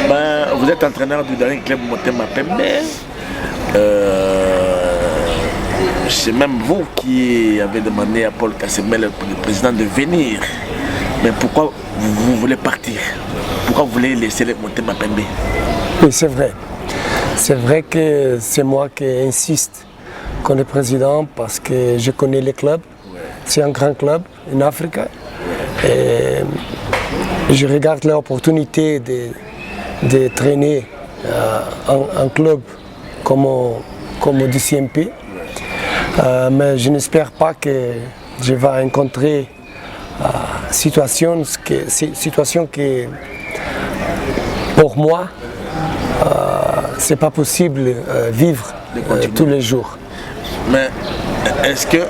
Vous êtes entraîneur du dernier club Motema Pembe. C'est même vous qui avez demandé à Paul Kassemel, le président, de venir. Mais pourquoi vous voulez partir? Pourquoi vous voulez laisser le Motema Pembe? Oui, c'est vrai. C'est vrai que c'est moi qui insiste comme le président parce que je connais le club. C'est un grand club en Afrique. Et je regarde l'opportunité de traîner un club comme DCMP. Mais je n'espère pas que je vais rencontrer situation qui pour moi c'est pas possible vivre tous les jours. Mais est-ce que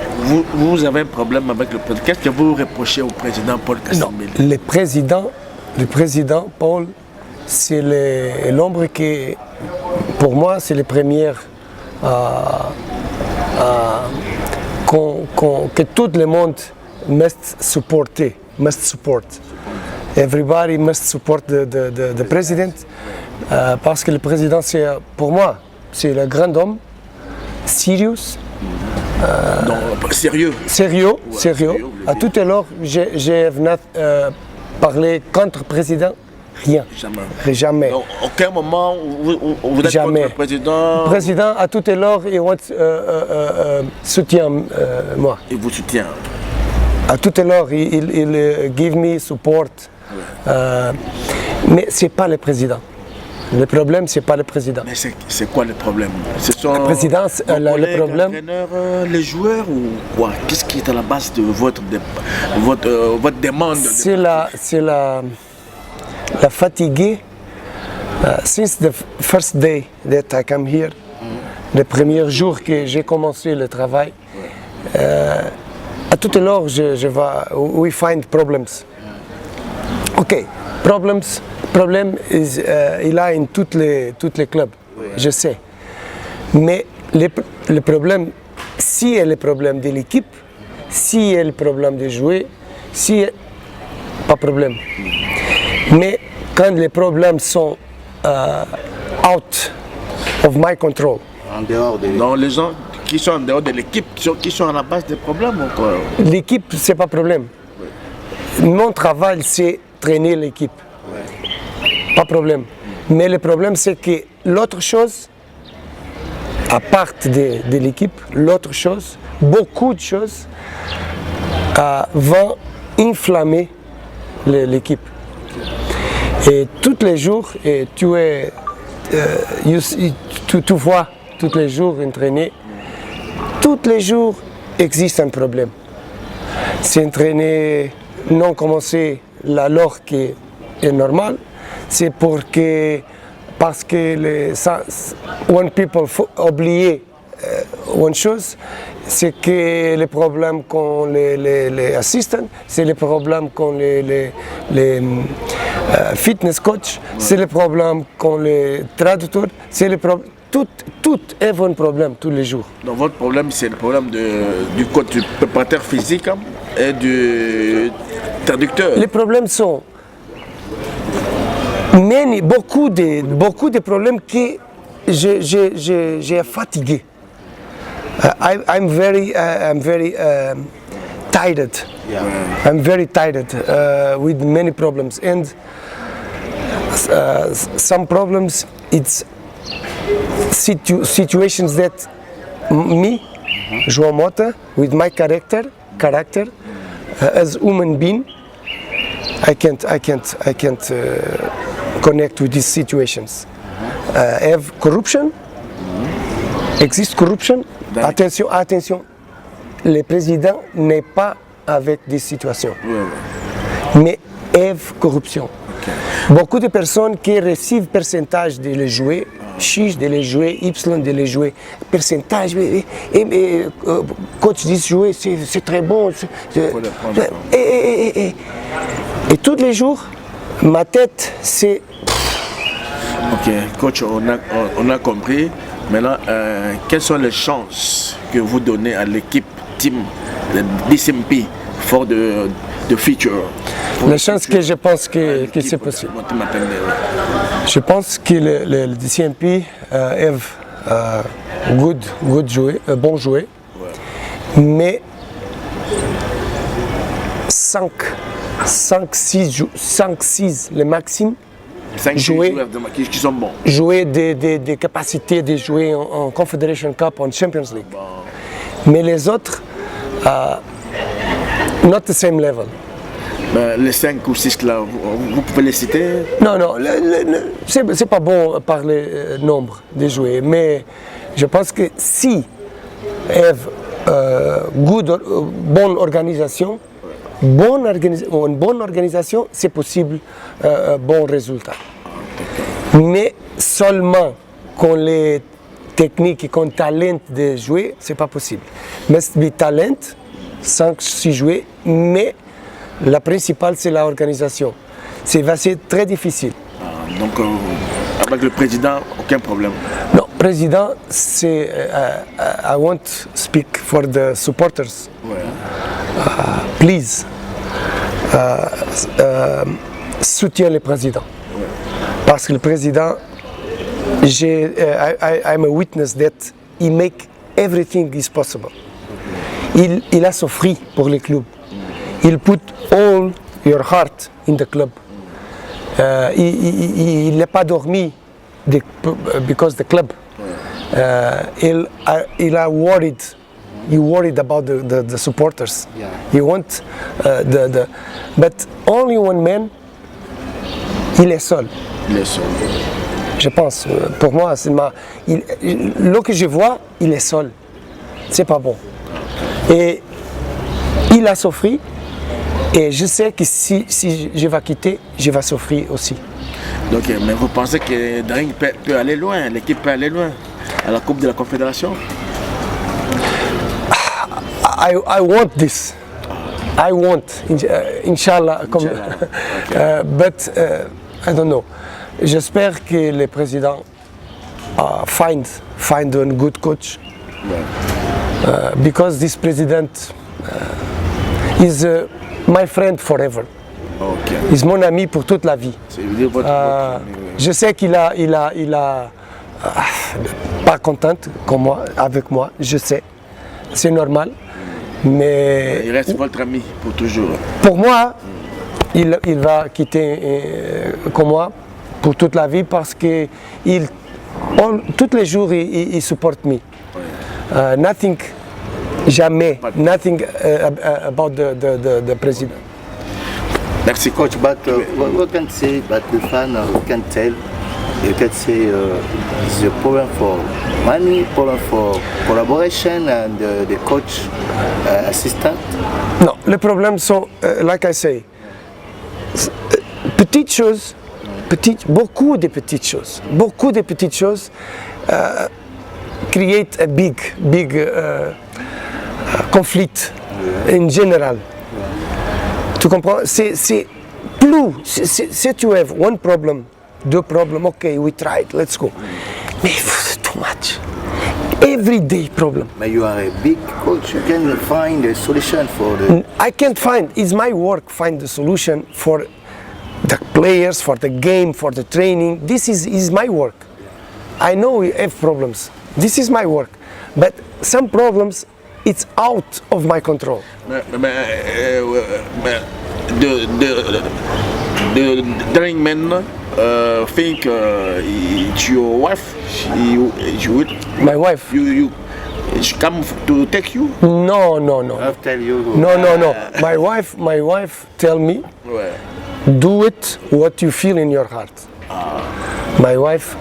vous avez un problème avec le président? Qu'est-ce que vous reprochez au président Paul Kassemel? Le président Paul, c'est l'homme qui, pour moi, c'est le premier que tout le monde must support. Everybody must support the president parce que le président, c'est pour moi, c'est le grand homme, serious. Sérieux. À tout à l'heure, j'ai venu parler contre le président. Rien. Jamais. Donc, aucun moment vous êtes contre le président? Le président, à tout à l'heure, il soutient moi. Il vous soutient? À tout à l'heure, il give me support. Mais ce n'est pas le président. Le problème, ce n'est pas le président. Mais c'est quoi le problème? Ce sont le président, le problème. Les joueurs ou quoi? Qu'est-ce qui est à la base de votre demande? C'est la fatigue. Since the first day that I come here, le premier jour que j'ai commencé le travail, à tout à l'heure, we find problems. Ok, problème, il y a dans tous les clubs, je sais. Mais le problème, si il y a le problème de l'équipe, si il y a le problème de jouer, pas de problème. Mais quand les problèmes sont out of my control. En dehors donc les gens qui sont en dehors de l'équipe, qui sont à la base des problèmes ou quoi? L'équipe, c'est pas problème. Mon travail, c'est traîner l'équipe. Pas problème. Mais le problème, c'est que l'autre chose, à part de l'équipe, l'autre chose, beaucoup de choses vont enflammer l'équipe. Et tous les jours, tu vois tous les jours entraîner, tous les jours existe un problème. C'est entraîner, non commencer l'heure qui est normale, c'est parce que when people oublier une chose, c'est que les problèmes qu'ont les assistants, c'est les problèmes qu'ont les fitness coach, c'est les problèmes qu'ont les traducteurs, c'est les problèmes. Tout est un problème tous les jours. Donc votre problème, c'est le problème du coach, du préparateur physique et du traducteur. Les problèmes sont beaucoup de problèmes que j'ai fatigué. I'm very tired. Yeah. I'm very tired with many problems, and some problems it's situations that me, João Mota, with my character, as human being, I can't connect with these situations. Have corruption, existe corruption. Attention, le président n'est pas avec des situations, mais have corruption. Okay. Beaucoup de personnes qui reçoivent pourcentage de les jouer, X de les jouer, Y de les jouer, pourcentage, coach dit jouer, c'est très bon. Et tous les jours, ma tête, c'est... Ok, coach, on a compris. Maintenant, quelles sont les chances que vous donnez à l'équipe team de DCMP for the future? Les chances que je pense que c'est possible. Je pense que le DCMP have bon jouet, mais 5-6 le maximum. 5 joueurs qui sont bons. Jouer des capacités de jouer en Confederation Cup, en Champions League. Bon. Mais les autres, not the same level. Les 5 ou 6 là, vous pouvez les citer? Non, c'est pas bon de parler nombre de joueurs, mais je pense que si bonne organisation, une bonne organisation, c'est possible bon résultat. Mais seulement quand les techniques et quand le talent de jouer, c'est pas possible. Mais le talent, 5-6 joueurs, mais la principale c'est l'organisation. C'est très difficile. Donc avec le président, aucun problème. Non, président, c'est I want to speak for the supporters. Ouais. Please, soutiens le président. Ouais. Parce que le président, I'm a witness that he make everything is possible. Il a souffert pour le club. Il put all your heart in the club. Il n'a pas dormi because the club. Il a worried. He worried about the supporters. Yeah. He want but only one man. Il est seul. Il est seul. Je pense. Pour moi, ce que je vois, il est seul. C'est pas bon. Et il a souffert. Et je sais que si je vais quitter, je vais souffrir aussi. Donc, mais vous pensez que Daring peut aller loin, l'équipe peut aller loin à la Coupe de la Confédération? I want this. I want, Inch'Allah. Okay. But I don't know. J'espère que le président find a good coach. Yeah. Because this president is my friend forever. Okay. Il est mon ami pour toute la vie. Je sais qu'il a pas content comme moi, avec moi, je sais. C'est normal. Mais il reste votre ami pour toujours. Pour moi, il va quitter comme moi pour toute la vie parce que tous les jours il supporte moi. Nothing. Jamais, nothing about the president. Merci, coach. But what can say? But the fan can tell. You can say it's a problem for money, problem for collaboration, and the coach assistant. Non, les problèmes sont, like I say, petites choses, beaucoup de petites choses, create a big conflict in general. Tu comprends? C'est plus, si tu as one problem, 2 problèmes, okay, we tried, let's go. Mais too much. Everyday problem. But you are a big coach, you can find a solution for the... I can't find, it's my work, find the solution for the players, for the game, for the training. This is my work. I know we have problems. This is my work. But some problems, it's out of my control. The Daring men think it's your wife. My wife. She come to take you? No. I'll tell you. No. My wife tell me, do it what you feel in your heart. My wife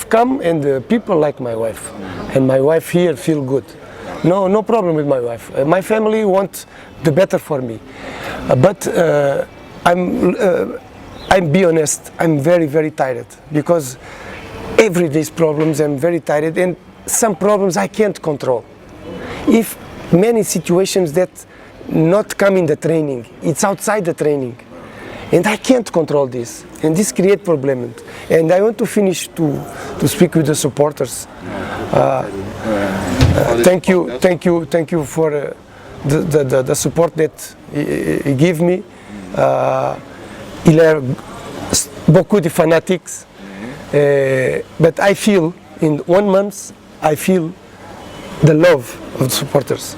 come and people like my wife, and my wife here feel good. No problem with my wife. My family want the better for me, but I'm be honest. I'm very tired because every day's problems. I'm very tired, and some problems I can't control. If many situations that not come in the training, it's outside the training, and I can't control this, and this create problems. And I want to finish to speak with the supporters. Thank you for the support that he give me. Il y a beaucoup de fanatics But I feel in 1 month, I feel the love of the supporters.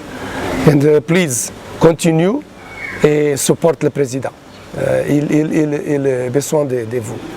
And please continue et support le président. Il a besoin de vous.